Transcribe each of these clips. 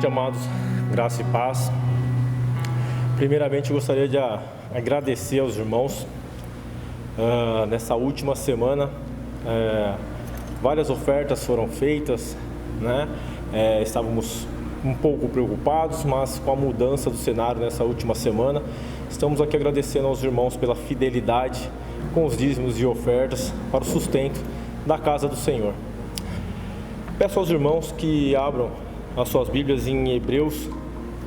noite, amados, graça e paz. Primeiramente, gostaria de agradecer aos irmãos. Nessa última semana, várias ofertas foram feitas, né? Estávamos um pouco preocupados, mas com a mudança do cenário nessa última semana, estamos aqui agradecendo aos irmãos pela fidelidade com os dízimos e ofertas para o sustento da casa do Senhor. Peço aos irmãos que abram as suas Bíblias em Hebreus,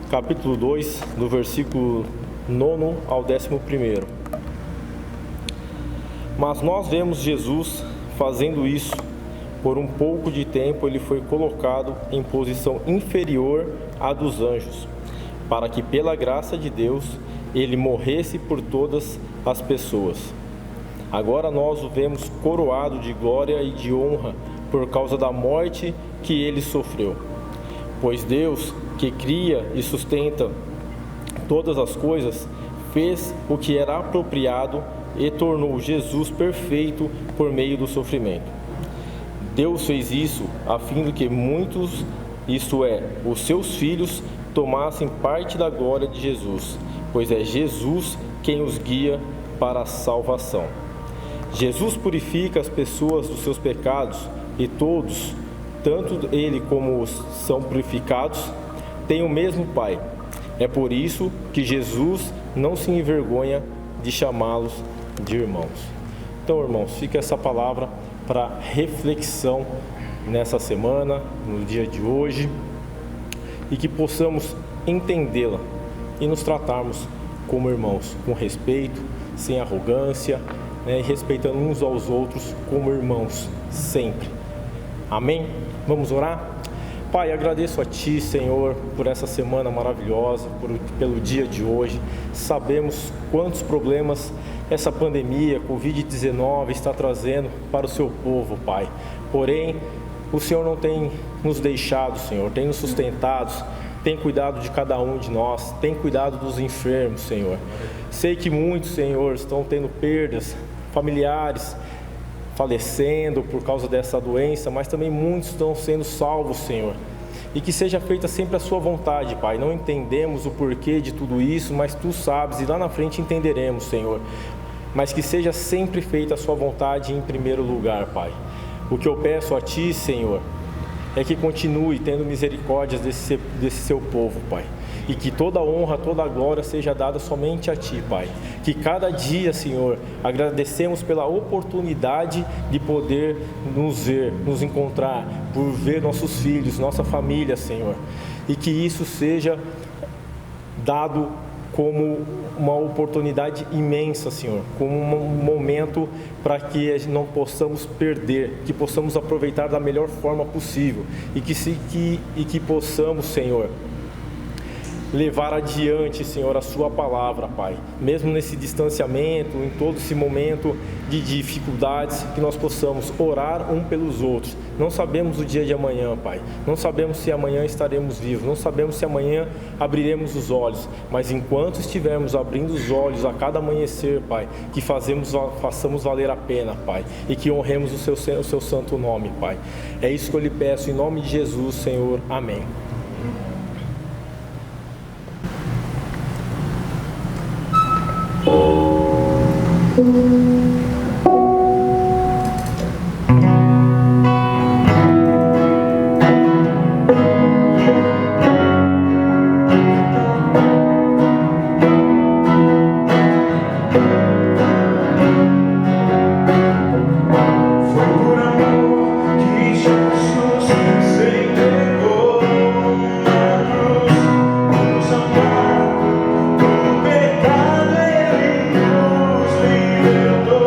capítulo 2, do versículo 9 ao 11. Mas nós vemos Jesus fazendo isso. Por um pouco de tempo ele foi colocado em posição inferior à dos anjos, para que pela graça de Deus ele morresse por todas as pessoas. Agora nós o vemos coroado de glória e de honra por causa da morte que ele sofreu. Pois Deus, que cria e sustenta todas as coisas, fez o que era apropriado e tornou Jesus perfeito por meio do sofrimento. Deus fez isso a fim de que muitos, isto é, os seus filhos, tomassem parte da glória de Jesus, pois é Jesus quem os guia para a salvação. Jesus purifica as pessoas dos seus pecados, e todos, tanto ele como os são purificados, têm o mesmo Pai. É por isso que Jesus não se envergonha de chamá-los de irmãos. Então, irmãos, fica essa palavra para reflexão nessa semana, no dia de hoje, e que possamos entendê-la e nos tratarmos como irmãos, com respeito, sem arrogância, e respeitando uns aos outros como irmãos, sempre. Amém? Vamos orar? Pai, agradeço a Ti, Senhor, por essa semana maravilhosa, pelo dia de hoje. Sabemos quantos problemas essa pandemia, Covid-19, está trazendo para o Seu povo, Pai. Porém, o Senhor não tem nos deixado, Senhor, tem nos sustentado, tem cuidado de cada um de nós, tem cuidado dos enfermos, Senhor. Sei que muitos, Senhor, estão tendo perdas familiares, falecendo por causa dessa doença, mas também muitos estão sendo salvos, Senhor. E que seja feita sempre a Sua vontade, Pai. Não entendemos o porquê de tudo isso, mas Tu sabes e lá na frente entenderemos, Senhor. Mas que seja sempre feita a Sua vontade em primeiro lugar, Pai. O que eu peço a Ti, Senhor, é que continue tendo misericórdia desse Seu povo, Pai. E que toda a honra, toda a glória seja dada somente a Ti, Pai. Que cada dia, Senhor, agradecemos pela oportunidade de poder nos ver, nos encontrar, por ver nossos filhos, nossa família, Senhor. E que isso seja dado como uma oportunidade imensa, Senhor, como um momento para que não possamos perder, que possamos aproveitar da melhor forma possível e que possamos, Senhor, levar adiante, Senhor, a Sua palavra, Pai. Mesmo nesse distanciamento, em todo esse momento de dificuldades, que nós possamos orar um pelos outros. Não sabemos o dia de amanhã, Pai. Não sabemos se amanhã estaremos vivos. Não sabemos se amanhã abriremos os olhos. Mas enquanto estivermos abrindo os olhos a cada amanhecer, Pai, que façamos valer a pena, Pai. E que honremos o Seu santo nome, Pai. É isso que eu lhe peço, em nome de Jesus, Senhor. Amém. Pecado ele nos libertou.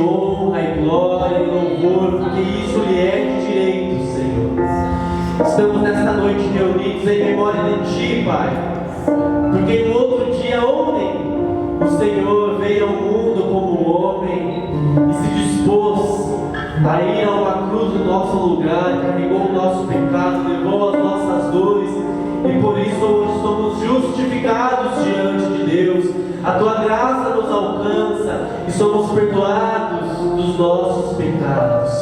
honra e glória e louvor, porque isso lhe é de direito, Senhor. Estamos nesta noite reunidos em memória de Ti, Pai, porque no outro dia, ontem, o Senhor veio ao mundo como homem e se dispôs a ir a uma cruz no nosso lugar, carregou o nosso pecado, levou as nossas dores, e por isso hoje somos justificados diante de Deus. A Tua graça nos alcança e somos perdoados dos nossos pecados.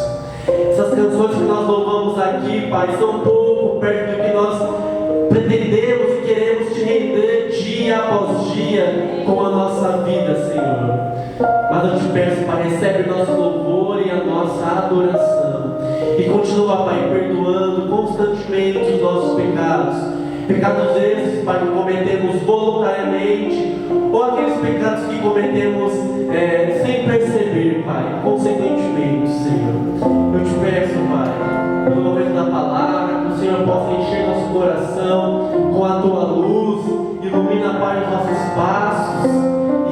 Essas canções que nós louvamos aqui, Pai, são um pouco perto do que nós pretendemos e queremos Te render dia após dia com a nossa vida, Senhor. Mas eu Te peço, Pai, recebe o nosso louvor e a nossa adoração. E continua, Pai, perdoando constantemente os nossos pecados. Pecados esses, Pai, que cometemos voluntariamente, ou aqueles pecados que cometemos sem perceber, Pai, conscientemente, Senhor. Eu Te peço, Pai, no momento da palavra, que o Senhor possa encher nosso coração com a Tua luz, ilumina, Pai, os nossos passos,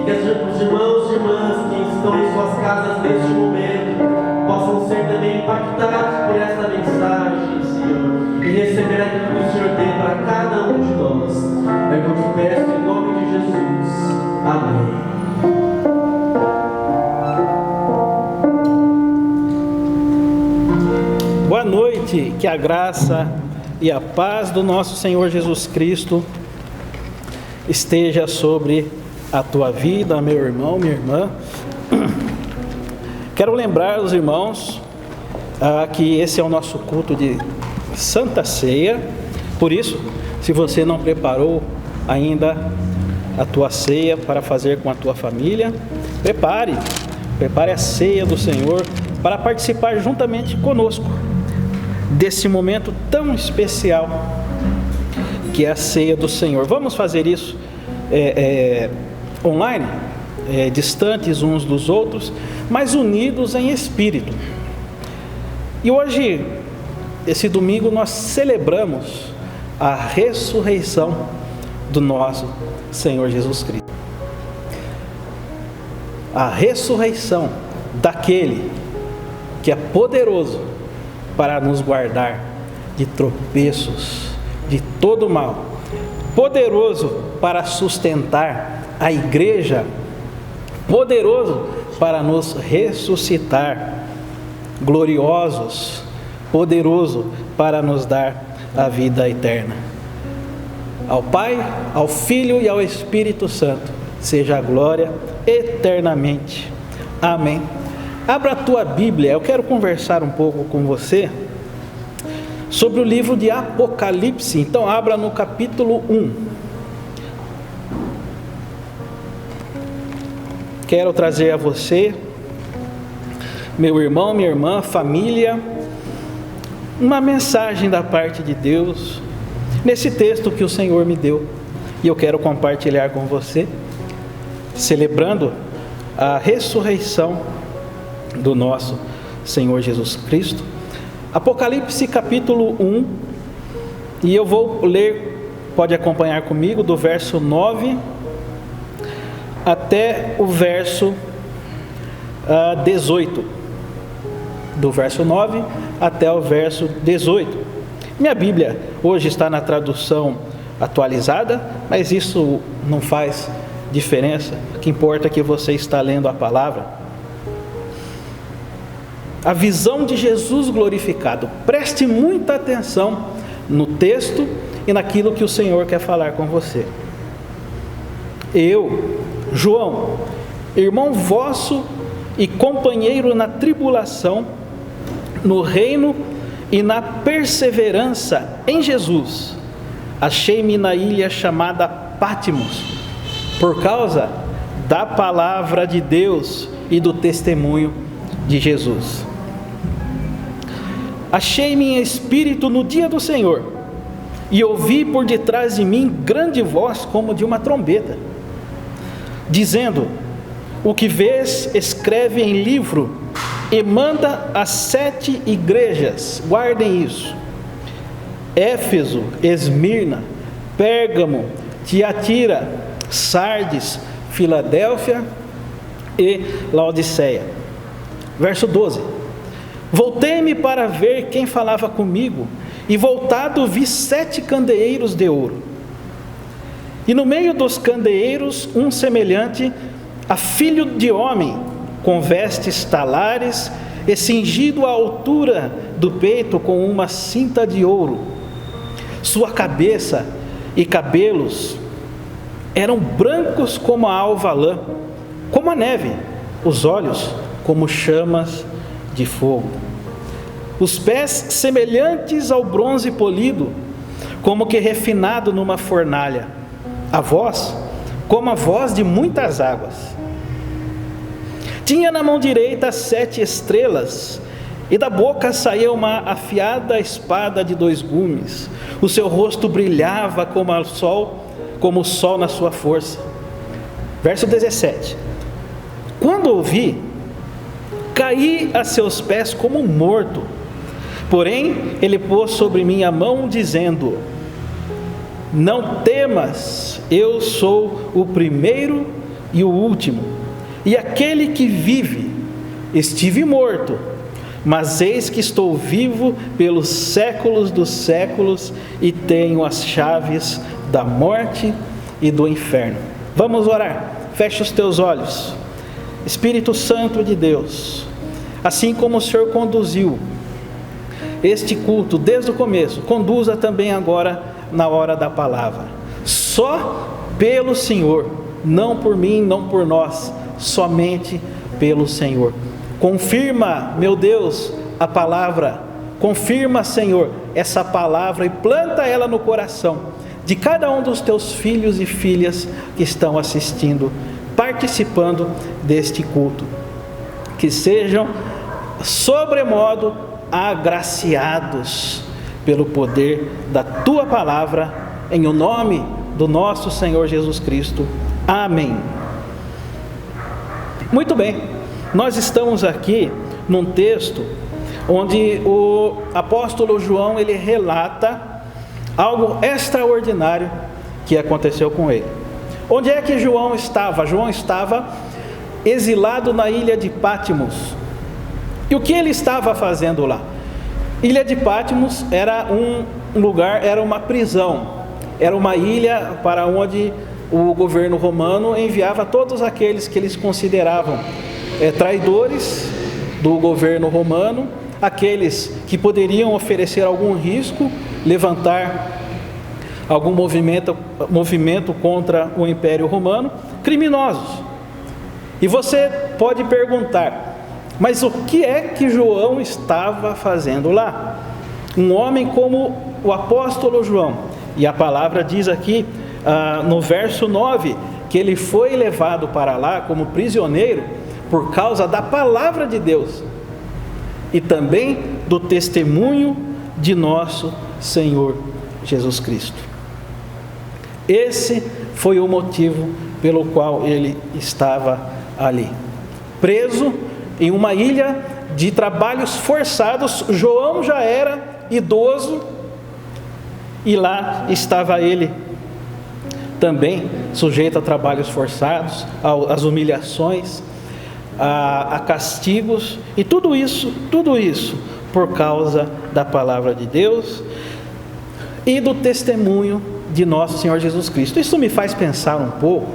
e que os irmãos e irmãs que estão em suas casas neste momento possam ser também impactados por esta mensagem, Senhor, e receber aquilo que o Senhor tem para cada um de nós. É o que eu Te peço em nome de Jesus. Amém. Boa noite, que a graça e a paz do nosso Senhor Jesus Cristo esteja sobre a tua vida, meu irmão, minha irmã. Quero lembrar os irmãos que esse é o nosso culto de Santa Ceia. Por isso, se você não preparou ainda a tua ceia para fazer com a tua família, prepare a ceia do Senhor para participar juntamente conosco desse momento tão especial que é a ceia do Senhor. Vamos fazer isso online, distantes uns dos outros, mas unidos em espírito. E hoje, esse domingo, nós celebramos a ressurreição do nosso Senhor Jesus Cristo. A ressurreição daquele que é poderoso para nos guardar de tropeços, de todo mal, poderoso para sustentar a igreja, poderoso para nos ressuscitar, gloriosos, poderoso para nos dar a vida eterna. Ao Pai, ao Filho e ao Espírito Santo seja a glória eternamente. Amém. Abra a tua Bíblia, eu quero conversar um pouco com você sobre o livro de Apocalipse. Então abra no capítulo 1. Quero trazer a você, meu irmão, minha irmã, família, uma mensagem da parte de Deus nesse texto que o Senhor me deu, e eu quero compartilhar com você, celebrando a ressurreição do nosso Senhor Jesus Cristo. Apocalipse capítulo 1, e eu vou ler, pode acompanhar comigo, do verso 9 até o verso 18. Do verso 9 até o verso 18. Minha Bíblia hoje está na tradução atualizada, mas isso não faz diferença. O que importa é que você está lendo a palavra. A visão de Jesus glorificado. Preste muita atenção no texto e naquilo que o Senhor quer falar com você. Eu, João, irmão vosso e companheiro na tribulação, no reino e na perseverança em Jesus, achei-me na ilha chamada Patmos, por causa da palavra de Deus e do testemunho de Jesus. Achei-me em espírito no dia do Senhor, e ouvi por detrás de mim grande voz como de uma trombeta, dizendo: o que vês, escreve em livro e manda às 7 igrejas. Guardem isso: Éfeso, Esmirna, Pérgamo, Tiatira, Sardes, Filadélfia e Laodiceia. Verso 12: voltei-me para ver quem falava comigo, e voltado vi 7 candeeiros de ouro. E no meio dos candeeiros um semelhante a filho de homem, com vestes talares e cingido à altura do peito com uma cinta de ouro. Sua cabeça e cabelos eram brancos como a alva lã, como a neve, os olhos como chamas de fogo. Os pés semelhantes ao bronze polido, como que refinado numa fornalha. A voz, como a voz de muitas águas. Tinha na mão direita 7 estrelas, e da boca saía uma afiada espada de 2 gumes. O seu rosto brilhava como o sol na sua força. Verso 17: quando ouvi, caí a seus pés como morto. Porém, ele pôs sobre mim a mão, dizendo: não temas, eu sou o primeiro e o último, e aquele que vive. Estive morto, mas eis que estou vivo pelos séculos dos séculos, e tenho as chaves da morte e do inferno. Vamos orar. Feche os teus olhos. Espírito Santo de Deus, assim como o Senhor conduziu este culto desde o começo, conduza também agora na hora da palavra. Só pelo Senhor, não por mim, não por nós, somente pelo Senhor. Confirma, meu Deus, a palavra. Confirma, Senhor, essa palavra e planta ela no coração de cada um dos teus filhos e filhas que estão assistindo, participando deste culto. Que sejam sobremodo agraciados pelo poder da tua palavra, em o nome do nosso Senhor Jesus Cristo. Amém. Muito bem, nós estamos aqui num texto onde o apóstolo João, ele relata algo extraordinário que aconteceu com ele. Onde é que João estava? João estava exilado na ilha de Patmos. E o que ele estava fazendo lá? Ilha de Patmos era um lugar, era uma prisão, era uma ilha para onde o governo romano enviava todos aqueles que eles consideravam traidores do governo romano, aqueles que poderiam oferecer algum risco, levantar algum movimento contra o Império Romano, criminosos. E você pode perguntar: mas o que é que João estava fazendo lá? Um homem como o apóstolo João. E a palavra diz aqui, no verso 9, que ele foi levado para lá como prisioneiro por causa da palavra de Deus e também do testemunho de nosso Senhor Jesus Cristo. Esse foi o motivo pelo qual ele estava ali, preso em uma ilha de trabalhos forçados. João já era idoso e lá estava ele também sujeito a trabalhos forçados, às humilhações, a castigos, e tudo isso por causa da palavra de Deus e do testemunho de nosso Senhor Jesus Cristo. Isso me faz pensar um pouco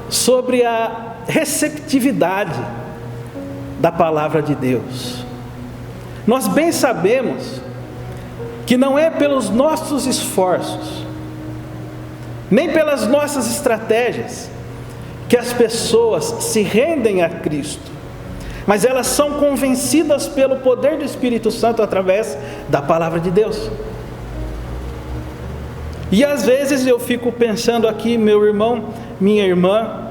sobre a receptividade da palavra de Deus. Nós bem sabemos que não é pelos nossos esforços, nem pelas nossas estratégias, que as pessoas se rendem a Cristo, mas elas são convencidas pelo poder do Espírito Santo através da palavra de Deus. E às vezes eu fico pensando aqui, meu irmão, minha irmã,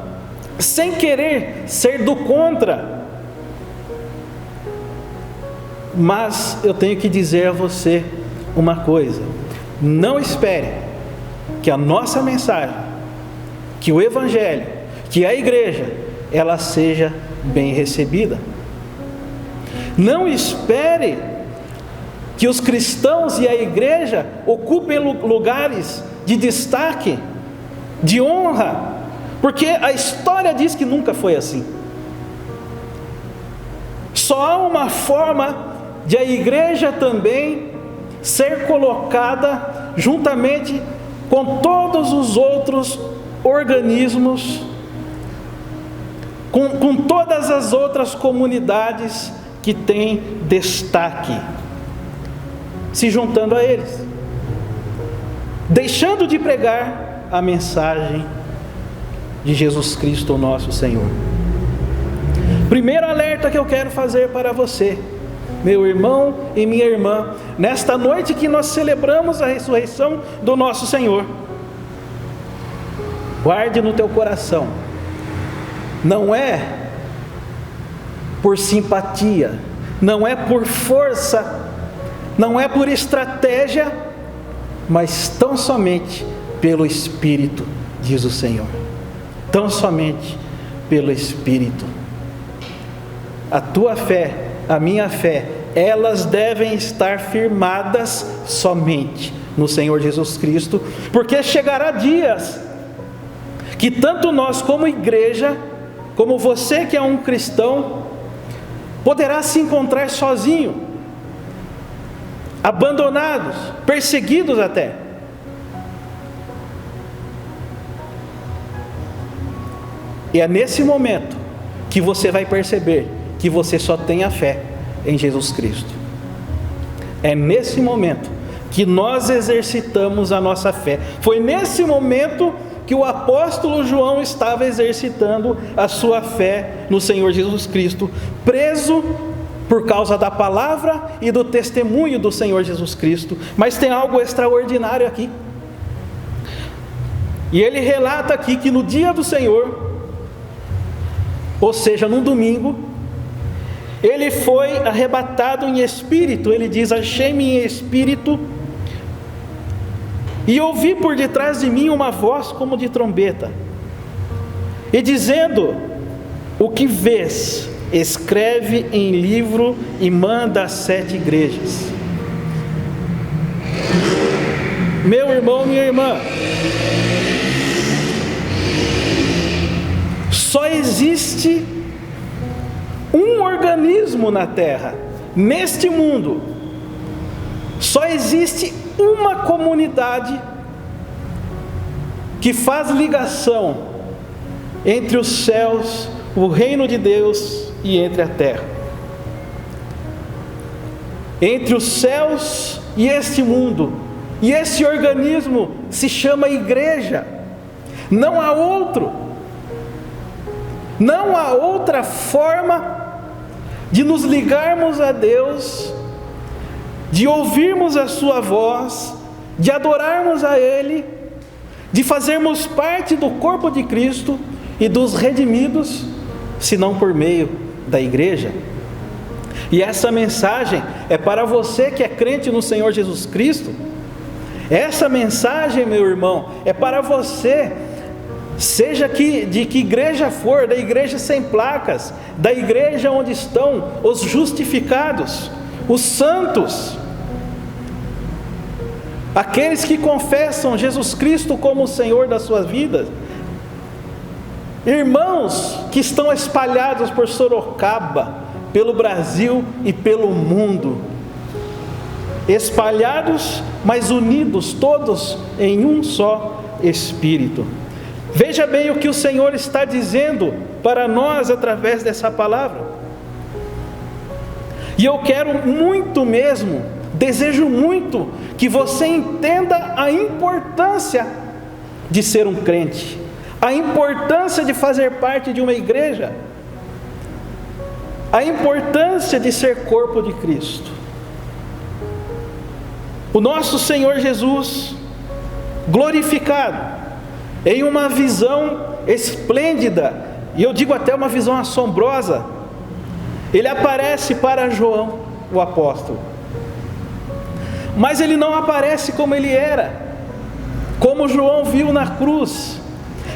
sem querer ser do contra, mas eu tenho que dizer a você uma coisa: não espere que a nossa mensagem, que o Evangelho, que a igreja, ela seja bem recebida. Não espere que os cristãos e a igreja ocupem lugares de destaque, de honra, porque a história diz que nunca foi assim. Só há uma forma de a igreja também ser colocada juntamente com todos os outros organismos, com todas as outras comunidades que têm destaque, se juntando a eles, deixando de pregar a mensagem de Jesus Cristo, nosso Senhor. Primeiro alerta que eu quero fazer para você, meu irmão e minha irmã, nesta noite que nós celebramos a ressurreição do nosso Senhor, guarde no teu coração, não é por simpatia, não é por força, não é por estratégia, mas tão somente pelo Espírito, diz o Senhor. Tão somente pelo Espírito. A tua fé, a minha fé, elas devem estar firmadas somente no Senhor Jesus Cristo, porque chegará dias que tanto nós como igreja, como você que é um cristão, poderá se encontrar sozinho, abandonados, perseguidos até. E é nesse momento que você vai perceber que você só tem a fé em Jesus Cristo. É nesse momento que nós exercitamos a nossa fé. Foi nesse momento que o apóstolo João estava exercitando a sua fé no Senhor Jesus Cristo, preso por causa da palavra e do testemunho do Senhor Jesus Cristo. Mas tem algo extraordinário aqui. E ele relata aqui que no dia do Senhor, ou seja, num domingo, ele foi arrebatado em espírito. Ele diz: achei-me em espírito e ouvi por detrás de mim uma voz como de trombeta, e dizendo: o que vês, escreve em livro e manda às 7 igrejas. Meu irmão, minha irmã, só existe um organismo na terra, neste mundo, só existe uma comunidade que faz ligação entre os céus, o reino de Deus, e entre a terra, entre os céus e este mundo, e esse organismo se chama igreja. Não há outro, não há outra forma de nos ligarmos a Deus, de ouvirmos a sua voz, de adorarmos a Ele, de fazermos parte do corpo de Cristo e dos redimidos, senão por meio da igreja. E essa mensagem é para você que é crente no Senhor Jesus Cristo. Essa mensagem, meu irmão, é para você, seja de que igreja for, da igreja sem placas, da igreja onde estão os justificados, os santos, aqueles que confessam Jesus Cristo como o Senhor das suas vidas, irmãos que estão espalhados por Sorocaba, pelo Brasil e pelo mundo, espalhados, mas unidos todos em um só Espírito. Veja bem o que o Senhor está dizendo para nós através dessa palavra. E eu quero muito mesmo, desejo muito que você entenda a importância de ser um crente, a importância de fazer parte de uma igreja, a importância de ser corpo de Cristo. O nosso Senhor Jesus, glorificado, em uma visão esplêndida, e eu digo até uma visão assombrosa, ele aparece para João, o apóstolo. Mas ele não aparece como ele era, como João viu na cruz.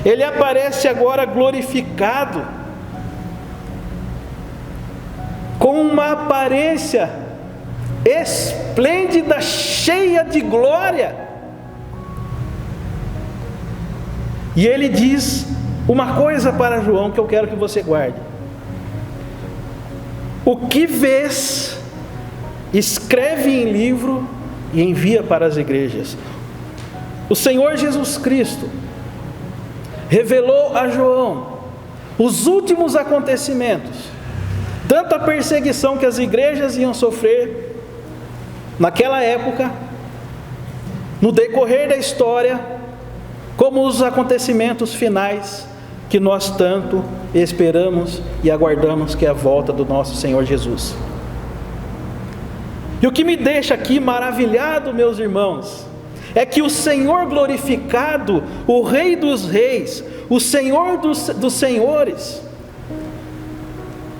Ele aparece agora glorificado, com uma aparência esplêndida, cheia de glória. E ele diz uma coisa para João que eu quero que você guarde. O que vês, escreve em livro e envia para as igrejas. O Senhor Jesus Cristo revelou a João os últimos acontecimentos, tanto a perseguição que as igrejas iam sofrer naquela época, no decorrer da história, como os acontecimentos finais que nós tanto esperamos e aguardamos, que é a volta do nosso Senhor Jesus. E o que me deixa aqui maravilhado, meus irmãos, é que o Senhor glorificado, o Rei dos Reis, o Senhor dos Senhores,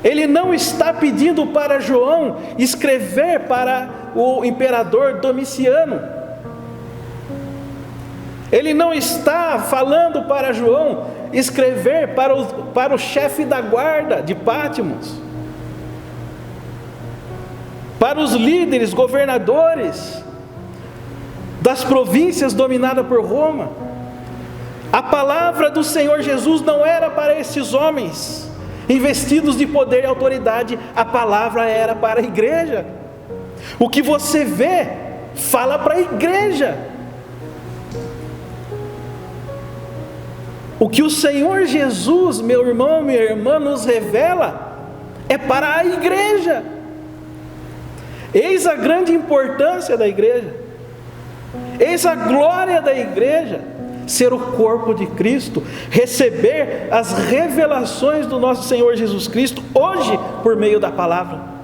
Ele não está pedindo para João escrever para o imperador Domiciano. Ele não está falando para João escrever para o chefe da guarda de Pátimos, para os líderes, governadores das províncias dominadas por Roma. A palavra do Senhor Jesus não era para esses homens investidos de poder e autoridade, a palavra era para a igreja. O que você vê, fala para a igreja. O que o Senhor Jesus, meu irmão, minha irmã, nos revela é para a igreja. Eis a grande importância da igreja, eis a glória da igreja, ser o corpo de Cristo, receber as revelações do nosso Senhor Jesus Cristo, hoje, por meio da palavra.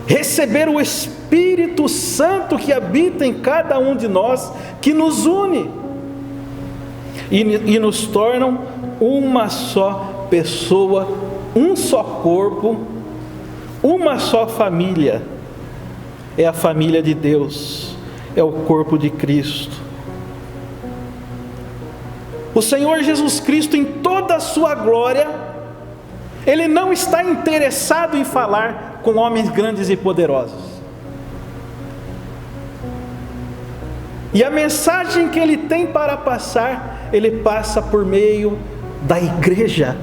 Receber o Espírito Santo que habita em cada um de nós, que nos une e nos tornam uma só pessoa, um só corpo, uma só família. É a família de Deus, é o corpo de Cristo. O Senhor Jesus Cristo, em toda a sua glória, Ele não está interessado em falar com homens grandes e poderosos. E a mensagem que Ele tem para passar, Ele passa por meio da igreja.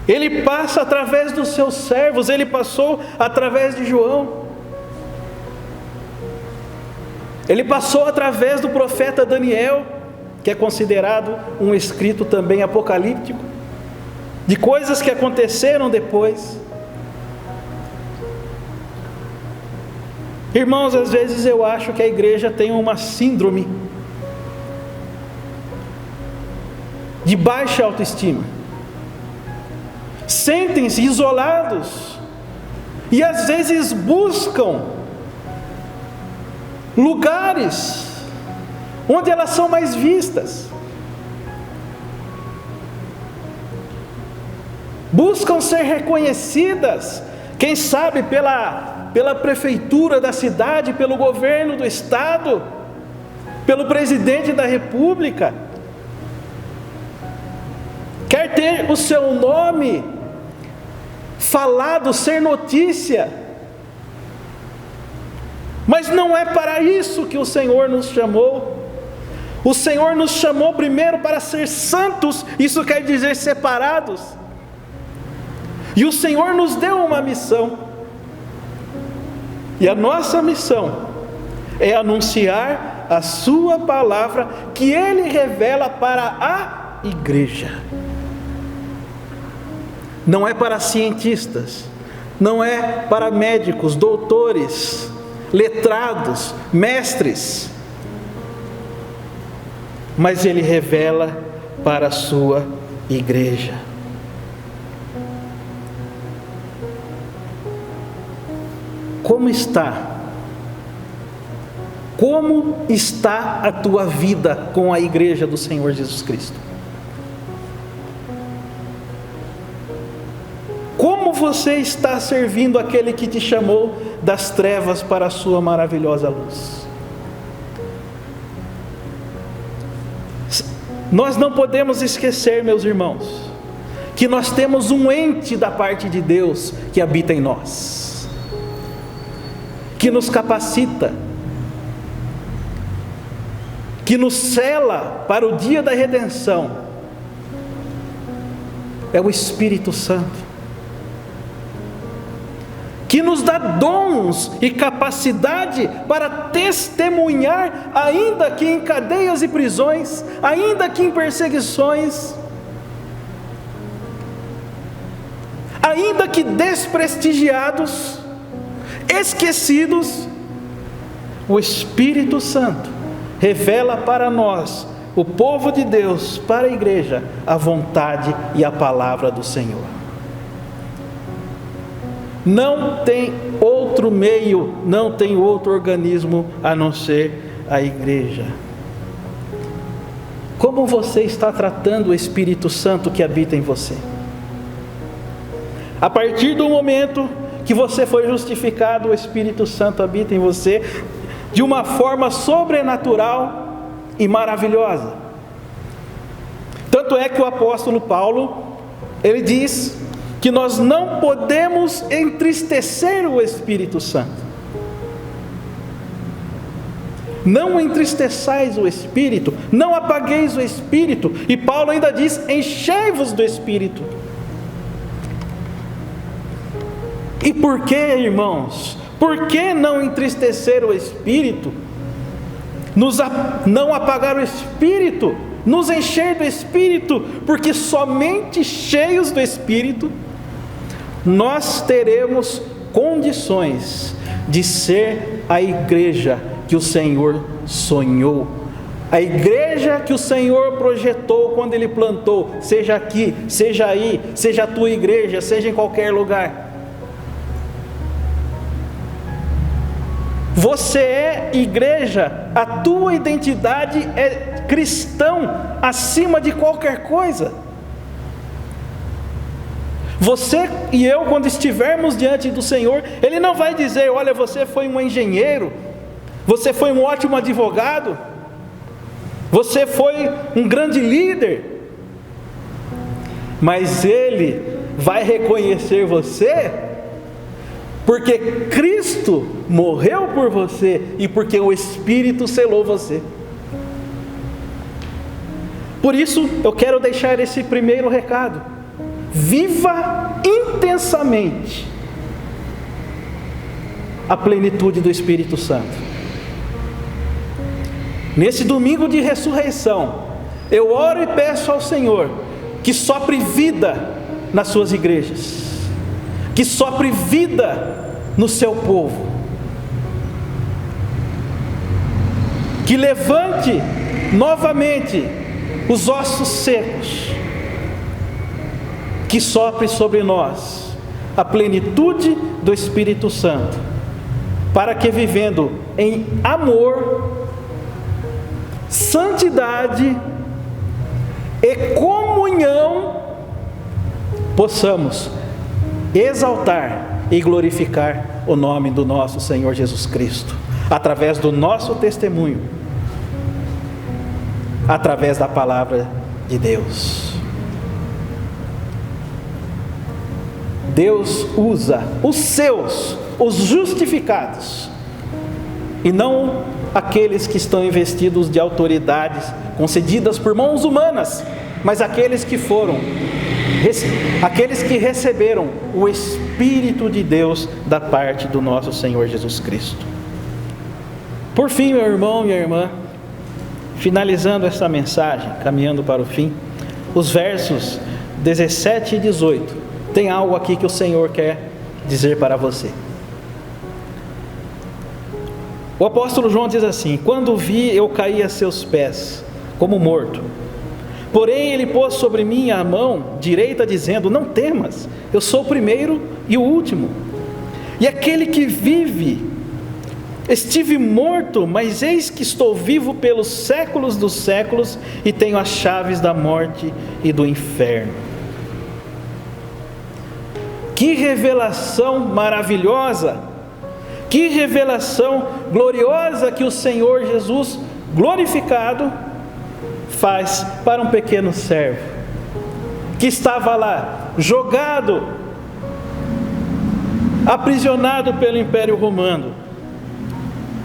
Ele passa através dos seus servos, Ele passou através de João, Ele passou através do profeta Daniel, que é considerado um escrito também apocalíptico, de coisas que aconteceram depois. Irmãos, às vezes eu acho que a igreja tem uma síndrome de baixa autoestima. Sentem-se isolados e às vezes buscam lugares onde elas são mais vistas, buscam ser reconhecidas, quem sabe pela prefeitura da cidade, pelo governo do estado, pelo presidente da república. Quer ter o seu nome falado, ser notícia. Mas não é para isso que o Senhor nos chamou. O Senhor nos chamou primeiro para ser santos, isso quer dizer separados. E o Senhor nos deu uma missão. E a nossa missão é anunciar a sua palavra, que Ele revela para a igreja. Não é para cientistas, não é para médicos, doutores, letrados, mestres, mas Ele revela para a sua igreja. Como está a tua vida com a igreja do Senhor Jesus Cristo? Como você está servindo aquele que te chamou das trevas para a sua maravilhosa luz? Nós não podemos esquecer, meus irmãos, que nós temos um ente da parte de Deus que habita em nós, que nos capacita, que nos sela para o dia da redenção, é o Espírito Santo, que nos dá dons e capacidade para testemunhar, ainda que em cadeias e prisões, ainda que em perseguições, ainda que desprestigiados, esquecidos. O Espírito Santo revela para nós, o povo de Deus, para a igreja, a vontade e a palavra do Senhor. Não tem outro meio, não tem outro organismo a não ser a igreja. Como você está tratando o Espírito Santo que habita em você? A partir do momento que você foi justificado, o Espírito Santo habita em você de uma forma sobrenatural e maravilhosa. Tanto é que o apóstolo Paulo, ele diz que nós não podemos entristecer o Espírito Santo. Não entristeçais o Espírito, não apagueis o Espírito. E Paulo ainda diz: enchei-vos do Espírito. E por que, irmãos? Por que não entristecer o Espírito? Não apagar o Espírito, nos encher do Espírito, porque somente cheios do Espírito nós teremos condições de ser a igreja que o Senhor sonhou, a igreja que o Senhor projetou quando Ele plantou, seja aqui, seja aí, seja a tua igreja, seja em qualquer lugar. Você é igreja, a tua identidade é cristão acima de qualquer coisa. Você e eu, quando estivermos diante do Senhor, Ele não vai dizer: olha, você foi um engenheiro, você foi um ótimo advogado, você foi um grande líder, mas Ele vai reconhecer você porque Cristo morreu por você e porque o Espírito selou você. Por isso eu quero deixar esse primeiro recado: viva intensamente a plenitude do Espírito Santo. Nesse domingo de ressurreição, eu oro e peço ao Senhor que sopre vida nas suas igrejas, que sopre vida no seu povo, que levante novamente os ossos secos, que sopre sobre nós a plenitude do Espírito Santo, para que, vivendo em amor, santidade e comunhão, possamos exaltar e glorificar o nome do nosso Senhor Jesus Cristo, através do nosso testemunho, através da palavra de Deus. Deus usa os seus, os justificados, e não aqueles que estão investidos de autoridades concedidas por mãos humanas, mas aqueles que receberam o Espírito de Deus da parte do nosso Senhor Jesus Cristo. Por fim, meu irmão, minha irmã, finalizando essa mensagem, caminhando para o fim, os versos 17 e 18, tem algo aqui que o Senhor quer dizer para você. O apóstolo João diz assim: quando vi, eu caí a seus pés, como morto. Porém ele pôs sobre mim a mão direita, dizendo: não temas, eu sou o primeiro e o último, e aquele que vive. Estive morto, mas eis que estou vivo pelos séculos dos séculos, e tenho as chaves da morte e do inferno. Que revelação maravilhosa, que revelação gloriosa que o Senhor Jesus glorificado faz para um pequeno servo que estava lá, jogado, aprisionado pelo Império Romano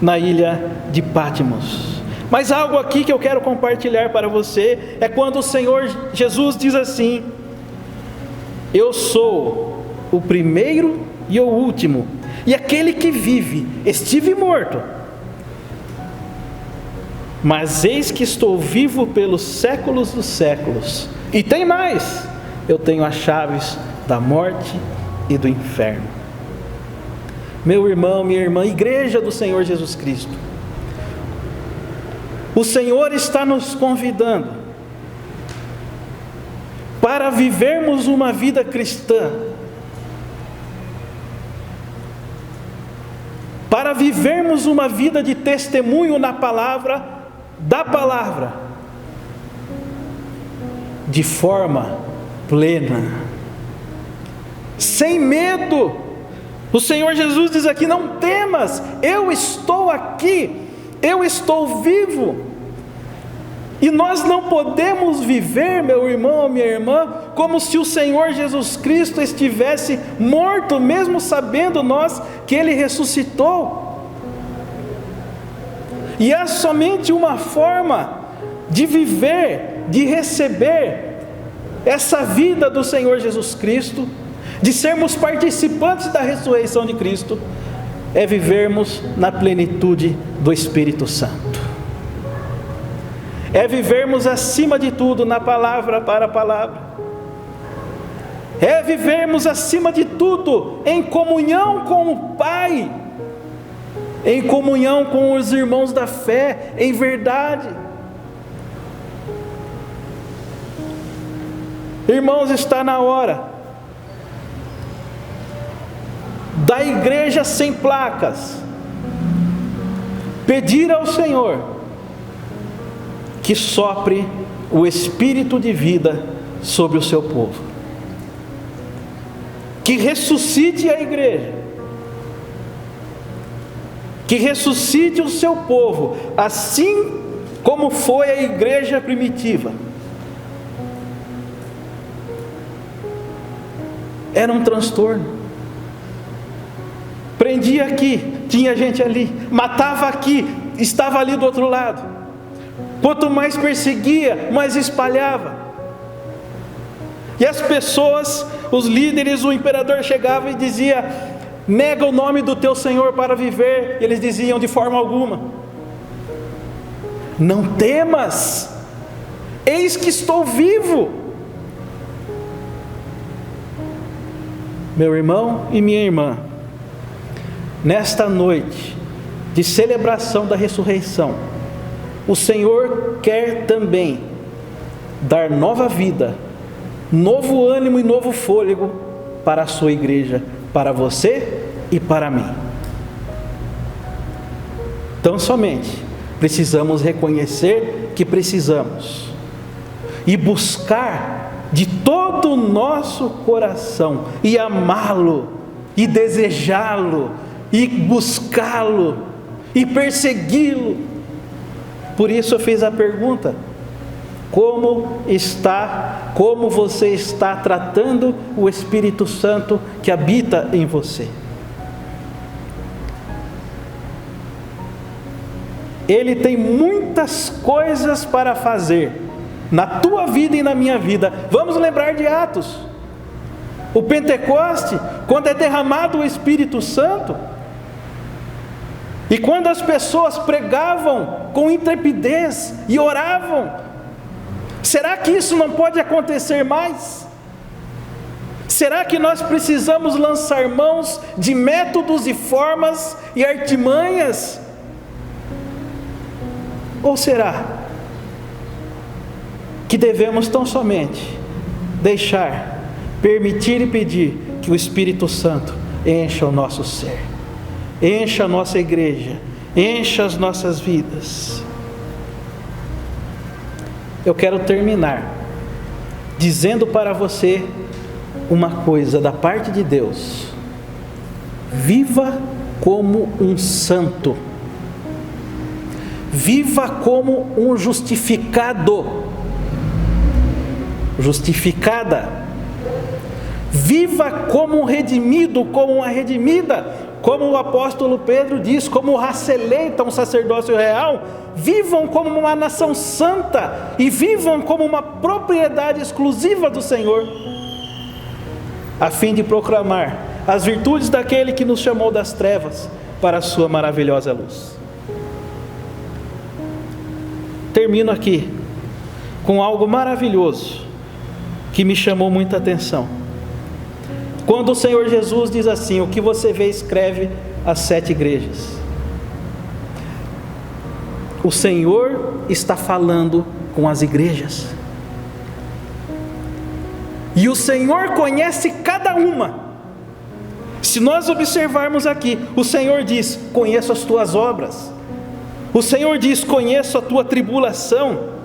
na ilha de Patmos, Mas algo aqui que eu quero compartilhar para você é quando o Senhor Jesus diz assim: eu sou o primeiro e o último, e aquele que vive. Estive morto, mas eis que estou vivo pelos séculos dos séculos. E tem mais, eu tenho as chaves da morte e do inferno. Meu irmão, minha irmã, igreja do Senhor Jesus Cristo, o Senhor está nos convidando para vivermos uma vida cristã, para vivermos uma vida de testemunho na palavra, da palavra, de forma plena, sem medo. O Senhor Jesus diz aqui: não temas, eu estou aqui, eu estou vivo. E nós não podemos viver, meu irmão, minha irmã, como se o Senhor Jesus Cristo estivesse morto, mesmo sabendo nós que Ele ressuscitou. E há somente uma forma de viver, de receber essa vida do Senhor Jesus Cristo, de sermos participantes da ressurreição de Cristo, é vivermos na plenitude do Espírito Santo. É vivermos acima de tudo na palavra para a palavra. É vivermos acima de tudo em comunhão com o Pai, em comunhão com os irmãos da fé, em verdade. Irmãos, está na hora da igreja sem placas pedir ao Senhor que sopre o Espírito de vida sobre o seu povo, que ressuscite a igreja, que ressuscite o seu povo, assim como foi a igreja primitiva. Era um transtorno. Prendia aqui, tinha gente ali, matava aqui, estava ali do outro lado. Quanto mais perseguia, mais espalhava. E as pessoas, os líderes, o imperador chegava e dizia: nega o nome do teu Senhor para viver. E eles diziam: de forma alguma. Não temas, eis que estou vivo. Meu irmão e minha irmã, nesta noite de celebração da ressurreição, o Senhor quer também dar nova vida, novo ânimo e novo fôlego para a sua igreja, para você e para mim. Então somente precisamos reconhecer que precisamos e buscar de todo o nosso coração e amá-lo e desejá-lo e buscá-lo e persegui-lo. Por isso eu fiz a pergunta: como você está tratando o Espírito Santo que habita em você? Ele tem muitas coisas para fazer na tua vida e na minha vida. Vamos lembrar de Atos, o Pentecoste, quando é derramado o Espírito Santo. E quando as pessoas pregavam com intrepidez e oravam, será que isso não pode acontecer mais? Será que nós precisamos lançar mãos de métodos e formas e artimanhas? Ou será que devemos tão somente deixar, permitir e pedir que o Espírito Santo encha o nosso ser, encha a nossa igreja, encha as nossas vidas? Eu quero terminar dizendo para você uma coisa da parte de Deus: viva como um santo, viva como um justificado, justificada. Viva como um redimido, como uma redimida, como o apóstolo Pedro diz, como raça eleita, um sacerdócio real. Vivam como uma nação santa e vivam como uma propriedade exclusiva do Senhor, a fim de proclamar as virtudes daquele que nos chamou das trevas para a sua maravilhosa luz. Termino aqui com algo maravilhoso que me chamou muita atenção. Quando o Senhor Jesus diz assim: o que você vê, escreve às 7 igrejas. O Senhor está falando com as igrejas. E o Senhor conhece cada uma. Se nós observarmos aqui, o Senhor diz: conheço as tuas obras. O Senhor diz: conheço a tua tribulação.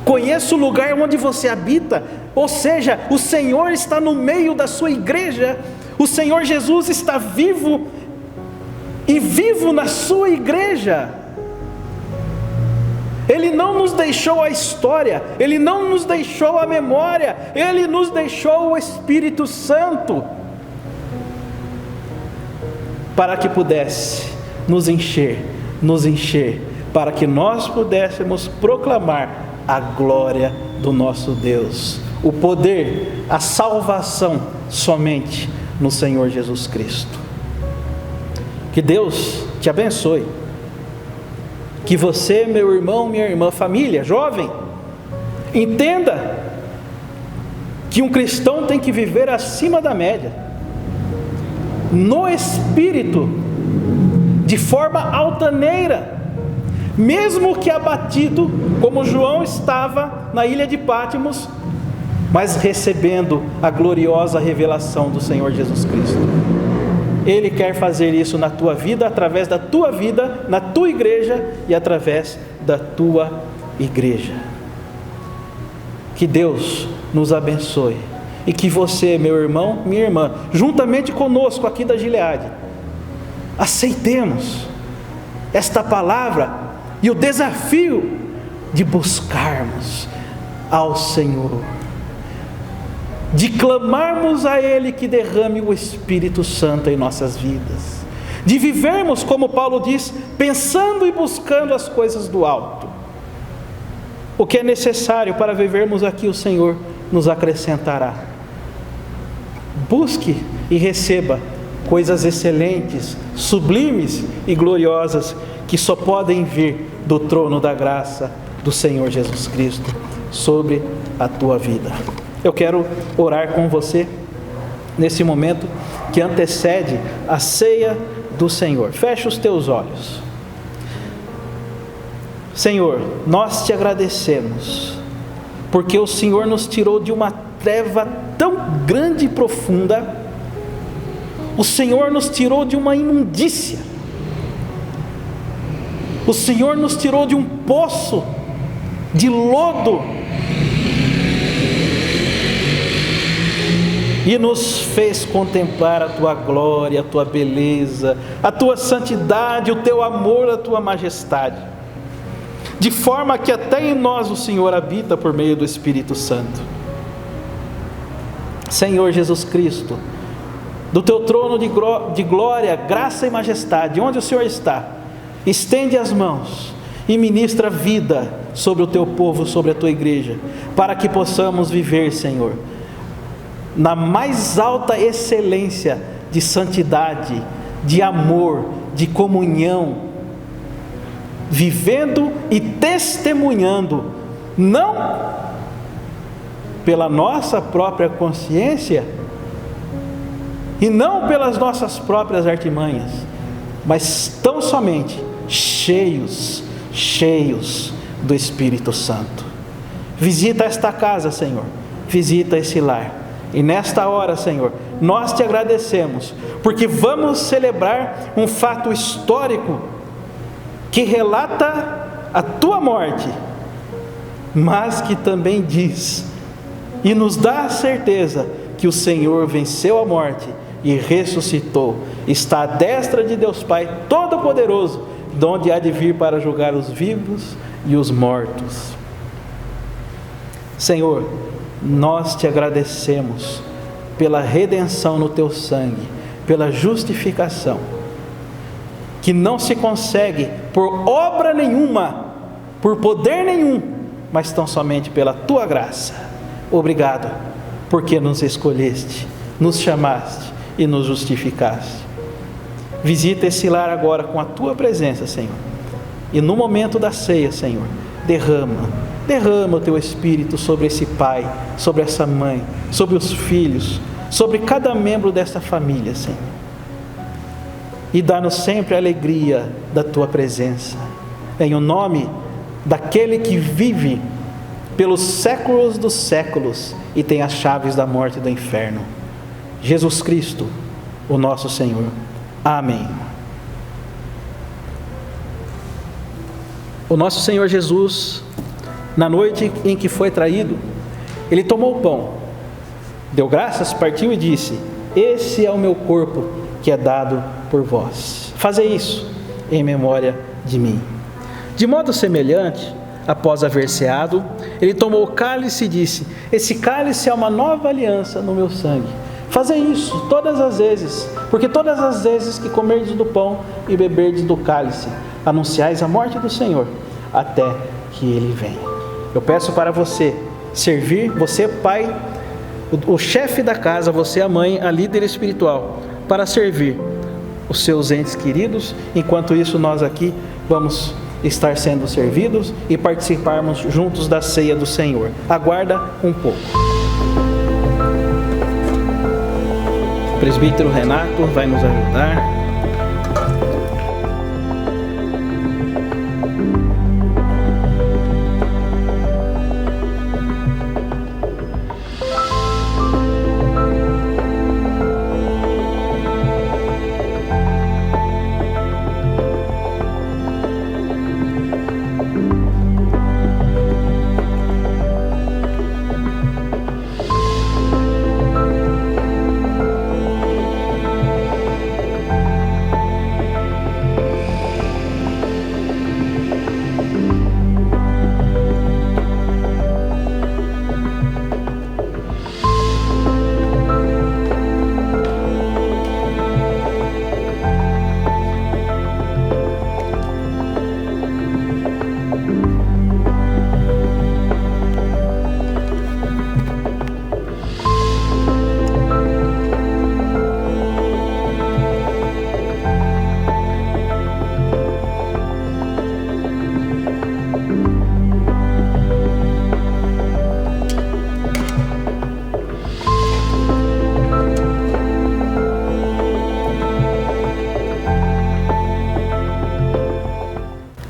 Conheço o lugar onde você habita. Ou seja, o Senhor está no meio da sua igreja. O Senhor Jesus está vivo e vivo na sua igreja. Ele não nos deixou a história, Ele não nos deixou a memória, Ele nos deixou o Espírito Santo para que pudesse nos encher, para que nós pudéssemos proclamar a glória do nosso Deus, o poder, a salvação somente no Senhor Jesus Cristo. Que Deus te abençoe. Que você, meu irmão, minha irmã, família, jovem, entenda que um cristão tem que viver acima da média, no Espírito, de forma altaneira, mesmo que abatido, como João estava na ilha de Pátimos, mas recebendo a gloriosa revelação do Senhor Jesus Cristo. Ele quer fazer isso na tua vida, através da tua vida, na tua igreja e através da tua igreja. Que Deus nos abençoe e que você, meu irmão, minha irmã, juntamente conosco aqui da Gileade, aceitemos esta palavra e o desafio de buscarmos ao Senhor, de clamarmos a Ele que derrame o Espírito Santo em nossas vidas, de vivermos, como Paulo diz, pensando e buscando as coisas do alto. O que é necessário para vivermos aqui, o Senhor nos acrescentará. Busque e receba coisas excelentes, sublimes e gloriosas que só podem vir do trono da graça do Senhor Jesus Cristo sobre a tua vida. Eu quero orar com você nesse momento que antecede a ceia do Senhor. Feche os teus olhos. Senhor, nós te agradecemos, porque o Senhor nos tirou de uma treva tão grande e profunda. O Senhor nos tirou de uma imundícia. O Senhor nos tirou de um poço de lodo e nos fez contemplar a tua glória, a tua beleza, a tua santidade, o teu amor, a tua majestade, de forma que até em nós o Senhor habita por meio do Espírito Santo. Senhor Jesus Cristo, do teu trono de glória, graça e majestade, onde o Senhor está, estende as mãos e ministra vida sobre o teu povo, sobre a tua igreja, para que possamos viver, Senhor, na mais alta excelência de santidade, de amor, de comunhão, vivendo e testemunhando, não pela nossa própria consciência e não pelas nossas próprias artimanhas, mas tão somente cheios do Espírito Santo. Visita esta casa, Senhor, visita esse lar. E nesta hora, Senhor, nós te agradecemos, porque vamos celebrar um fato histórico que relata a tua morte, mas que também diz e nos dá a certeza que o Senhor venceu a morte e ressuscitou, está à destra de Deus Pai Todo-Poderoso, de onde há de vir para julgar os vivos e os mortos. Senhor, nós te agradecemos pela redenção no teu sangue, pela justificação, que não se consegue por obra nenhuma, por poder nenhum, mas tão somente pela tua graça. Obrigado, porque nos escolheste, nos chamaste e nos justificaste. Visita esse lar agora com a tua presença, Senhor. E no momento da ceia, Senhor, derrama o teu Espírito sobre esse pai, sobre essa mãe, sobre os filhos, sobre cada membro desta família, Senhor. E dá-nos sempre a alegria da tua presença. Em o nome daquele que vive pelos séculos dos séculos e tem as chaves da morte e do inferno, Jesus Cristo, o nosso Senhor. Amém. O nosso Senhor Jesus, na noite em que foi traído, Ele tomou o pão, deu graças, partiu e disse: esse é o meu corpo que é dado por vós. Fazei isso em memória de mim. De modo semelhante, após haver ceado, Ele tomou o cálice e disse: esse cálice é uma nova aliança no meu sangue. Fazei isso todas as vezes, porque todas as vezes que comerdes do pão e beberdes do cálice, anunciais a morte do Senhor, até que Ele venha. Eu peço para você servir, você pai, o chefe da casa, você a mãe, a líder espiritual, para servir os seus entes queridos. Enquanto isso, nós aqui vamos estar sendo servidos e participarmos juntos da ceia do Senhor. Aguarda um pouco. O presbítero Renato vai nos ajudar.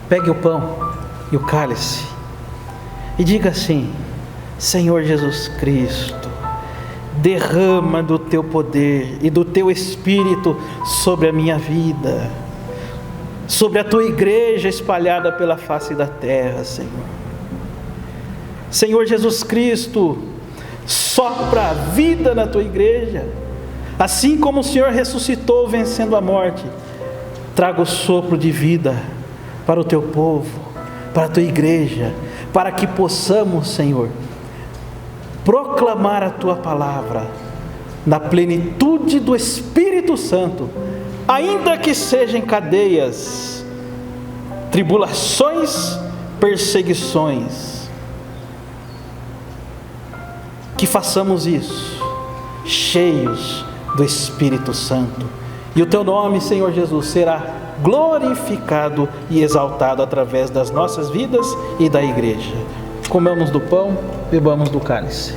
Pegue o pão e o cálice e diga assim: Senhor Jesus Cristo, derrama do teu poder e do teu Espírito sobre a minha vida, sobre a tua igreja espalhada pela face da terra, Senhor. Senhor Jesus Cristo, sopra a vida na tua igreja, assim como o Senhor ressuscitou vencendo a morte. Traga o sopro de vida para o teu povo, para a tua igreja, para que possamos, Senhor, proclamar a tua palavra na plenitude do Espírito Santo, ainda que sejam cadeias, tribulações, perseguições. Que façamos isso, cheios do Espírito Santo, e o teu nome, Senhor Jesus, será glorificado e exaltado através das nossas vidas e da igreja. Comamos do pão, bebamos do cálice.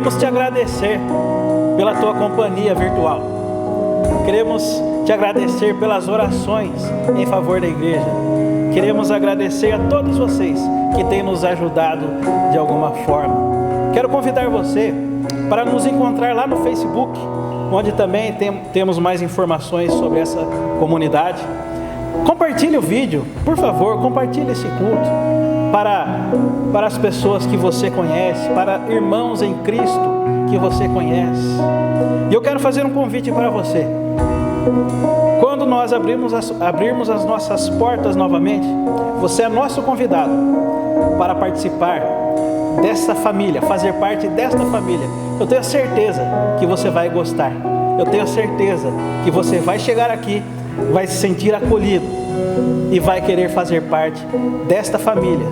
queremos te agradecer pela tua companhia virtual. Queremos te agradecer pelas orações em favor da igreja. Queremos agradecer a todos vocês que têm nos ajudado de alguma forma. Quero convidar você para nos encontrar lá no Facebook, onde também temos mais informações sobre essa comunidade. Compartilhe o vídeo, por favor, compartilhe esse culto para as pessoas que você conhece, para irmãos em Cristo que você conhece. E eu quero fazer um convite para você. Quando nós abrirmos as nossas portas novamente, você é nosso convidado para participar dessa família, fazer parte desta família. Eu tenho certeza que você vai gostar. Eu tenho certeza que você vai chegar aqui, vai se sentir acolhido e vai querer fazer parte desta família,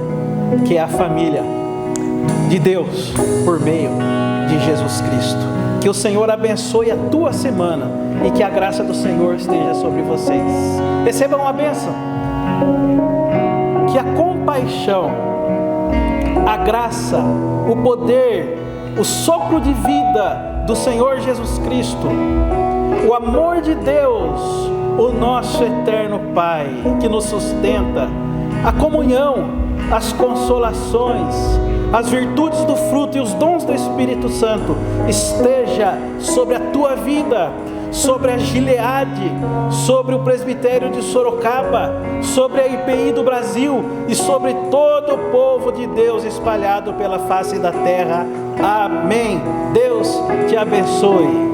que é a família de Deus por meio de Jesus Cristo. Que o Senhor abençoe a tua semana e que a graça do Senhor esteja sobre vocês. Recebam a bênção. Que a compaixão, a graça, o poder, o sopro de vida do Senhor Jesus Cristo, o amor de Deus, o nosso eterno Pai, que nos sustenta, a comunhão, as consolações, as virtudes do fruto e os dons do Espírito Santo esteja sobre a tua vida, sobre a Gileade, sobre o presbitério de Sorocaba, sobre a IPI do Brasil e sobre todo o povo de Deus espalhado pela face da terra. Amém. Deus te abençoe.